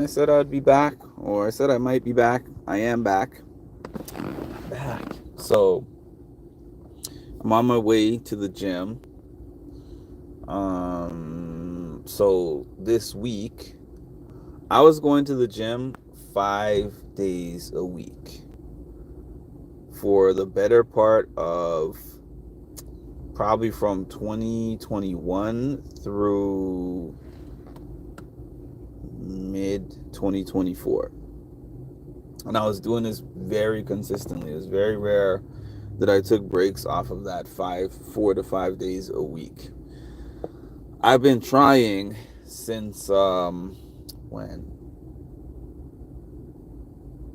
I said I'd be back, or I said I might be back. I am back. Back. So I'm on my way to the gym. So this week I was going to the gym 5 days a week for the better part of probably from 2021 through mid 2024. And I was doing this very consistently. It was very rare that I took breaks off of that 4 to 5 days a week. I've been trying since when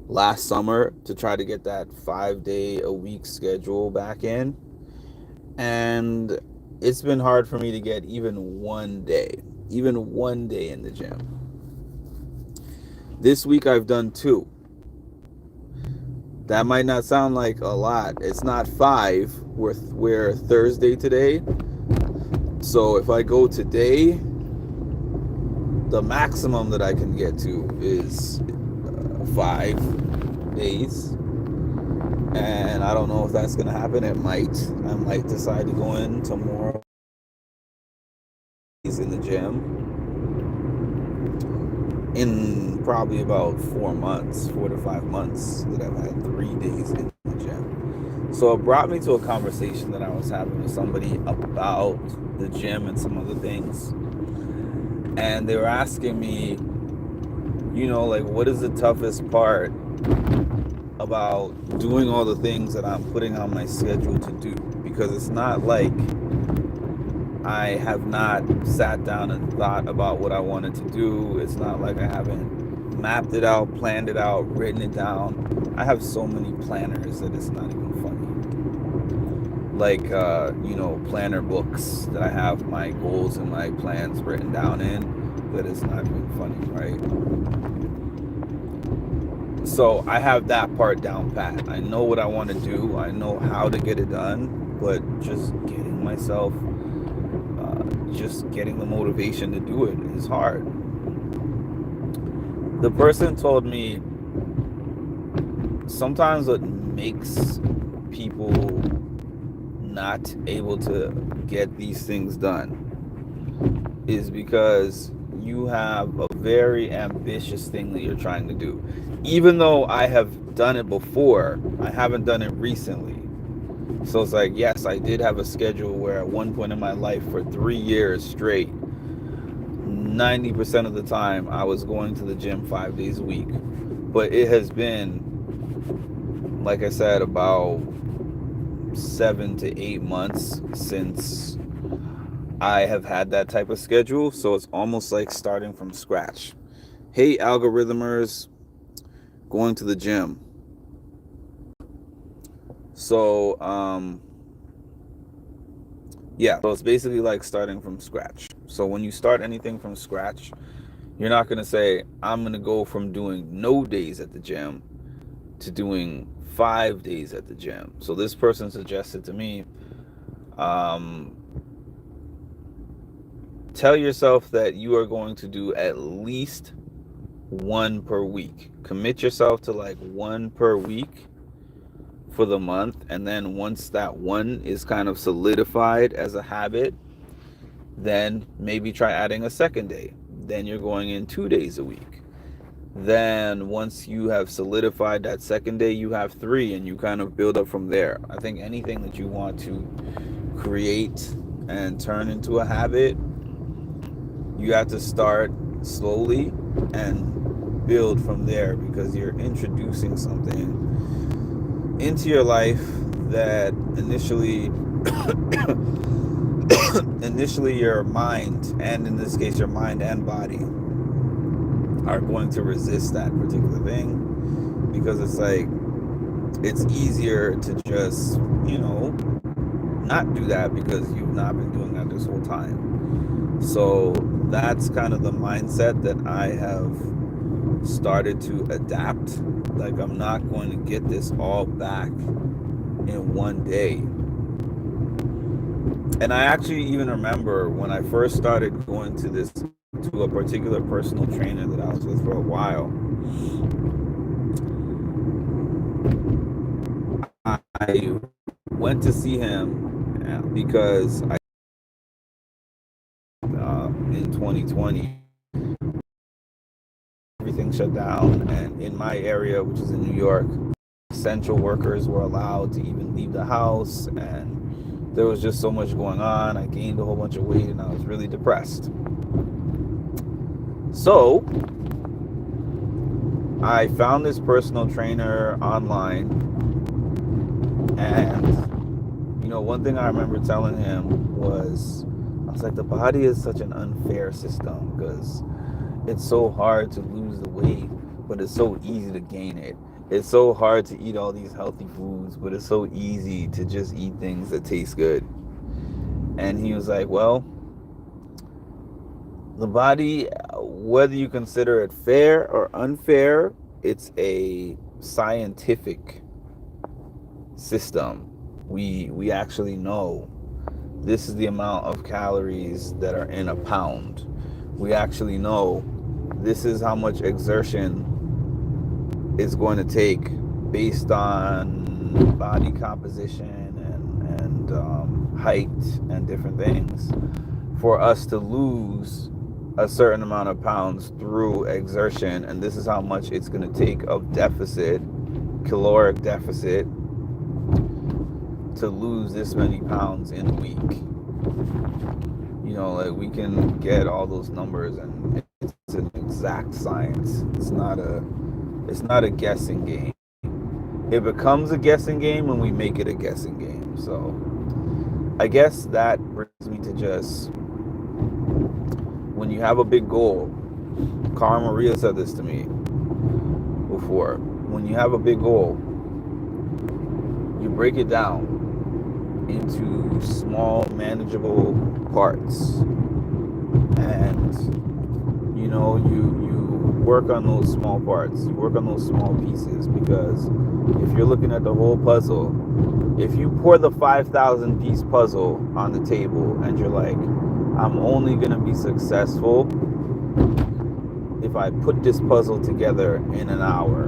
last summer to try to get that 5 day a week schedule back in, and it's been hard for me to get even one day in the gym. This week I've done two. That might not sound like a lot. It's not five. We're Thursday today. So if I go today, the maximum that I can get to is 5 days. And I don't know if that's going to happen. It might. I might decide to go in tomorrow in the gym in probably about 4 months, 4 to 5 months that I've had 3 days in the gym. So it brought me to a conversation that I was having with somebody about the gym and some other things. And they were asking me, like, what is the toughest part about doing all the things that I'm putting on my schedule to do? Because it's not like I have not sat down and thought about what I wanted to do. It's not like I haven't mapped it out, planned it out, written it down. I have so many planners that it's not even funny. Like, planner books that I have my goals and my plans written down in, that it's not even funny, right? So I have that part down pat. I know what I want to do. I know how to get it done, but just getting the motivation to do it is hard. The person told me sometimes what makes people not able to get these things done is because you have a very ambitious thing that you're trying to do. Even though I have done it before, I haven't done it recently. So it's like, yes, I did have a schedule where at one point in my life for 3 years straight, 90% of the time I was going to the gym 5 days a week. But it has been, like I said, about 7 to 8 months since I have had that type of schedule. So it's almost like starting from scratch. Hey, algorithmers, going to the gym. So, yeah, so it's basically like starting from scratch. So when you start anything from scratch, you're not going to say, I'm going to go from doing no days at the gym to doing 5 days at the gym. So this person suggested to me, tell yourself that you are going to do at least one per week. Commit yourself to like one per week for the month, and then once that one is kind of solidified as a habit, then maybe try adding a second day. Then you're going in 2 days a week. Then once you have solidified that second day, you have three, and you kind of build up from there. I think anything that you want to create and turn into a habit, you have to start slowly and build from there, because you're introducing something into your life that initially your mind, and in this case your mind and body, are going to resist that particular thing, because it's like, it's easier to just not do that because you've not been doing that this whole time. So that's kind of the mindset that I have started to adapt. Like, I'm not going to get this all back in one day. And I actually even remember when I first started going to this to a particular personal trainer that I was with for a while. I went to see him because in 2020 everything shut down, and in my area, which is in New York, essential workers were allowed to even leave the house, and there was just so much going on. I gained a whole bunch of weight and I was really depressed. So I found this personal trainer online, and one thing I remember telling him was, I was like, the body is such an unfair system because it's so hard to lose the weight, but it's so easy to gain it. It's so hard to eat all these healthy foods, but it's so easy to just eat things that taste good. And he was like, well, the body, whether you consider it fair or unfair, it's a scientific system. We actually know this is the amount of calories that are in a pound. We actually know this is how much exertion is going to take based on body composition and height and different things for us to lose a certain amount of pounds through exertion. And this is how much it's going to take of deficit, caloric deficit, to lose this many pounds in a week. Like we can get all those numbers, and it's an exact science. It's not a guessing game. It becomes a guessing game when we make it a guessing game. So I guess that brings me to just, when you have a big goal, Cara Maria said this to me before. When you have a big goal, you break it down into small, manageable parts, and you work on those small parts. You work on those small pieces, because if you're looking at the whole puzzle, if you pour the 5,000 piece puzzle on the table and you're like, I'm only gonna be successful if I put this puzzle together in an hour,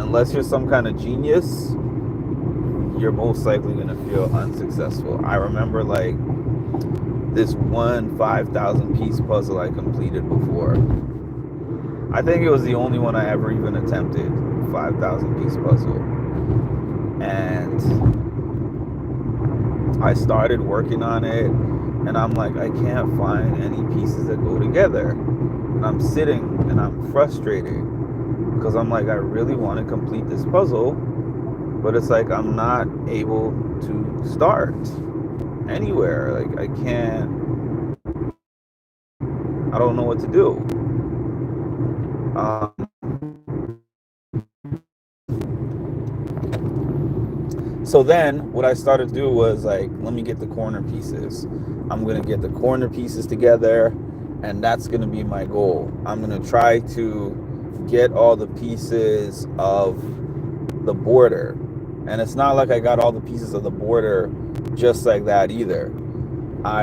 unless you're some kind of genius, you're most likely going to feel unsuccessful. I remember this one 5,000 piece puzzle I completed before. I think it was the only one I ever even attempted, 5,000 piece puzzle. And I started working on it, and I'm like, I can't find any pieces that go together. And I'm sitting and I'm frustrated because I'm like, I really want to complete this puzzle, but it's like I'm not able to start anywhere. I can't, I don't know what to do. So then what I started to do was let me get the corner pieces. I'm going to get the corner pieces together, and that's going to be my goal. I'm going to try to get all the pieces of the border. And it's not like I got all the pieces of the border just like that either.